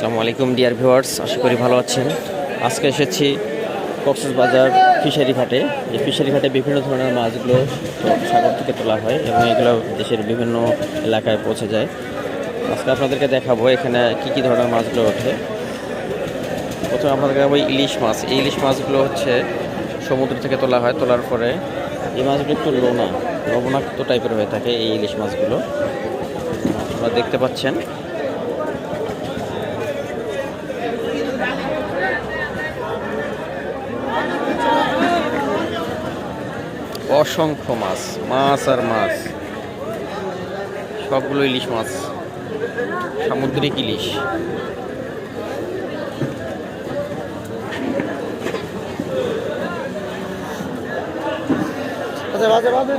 আসসালামু আলাইকুম dear viewers, আশা করি ভালো আছেন। আজকে এসেছি কক্সবাজার ফিশারি ঘাটে। এই ফিশারি ঘাটে বিভিন্ন ধরনের মাছগুলো সাগর থেকে তোলা হয় এবং এগুলো দেশের বিভিন্ন এলাকায় পৌঁছে যায়। আজকে আপনাদেরকে দেখাবো এখানে কি কি ধরনের মাছগুলো ওঠে। প্রথমে আপনাদেরকে দেখাবো ইলিশ মাছ। এই ইলিশ মাছগুলো হচ্ছে সমুদ্র থেকে তোলা হয়। তোলার পরে এই মাছগুলো একটু লবণাক্ত টাইপের হয়ে থাকে। এই ইলিশ মাছগুলো আপনারা দেখতে পাচ্ছেন। অসংখ্য মাছ, মাছ আর মাছ, সবগুলো ইলিশ মাছ, সামুদ্রিক ইলিশ। আচ্ছা বাজে বাজে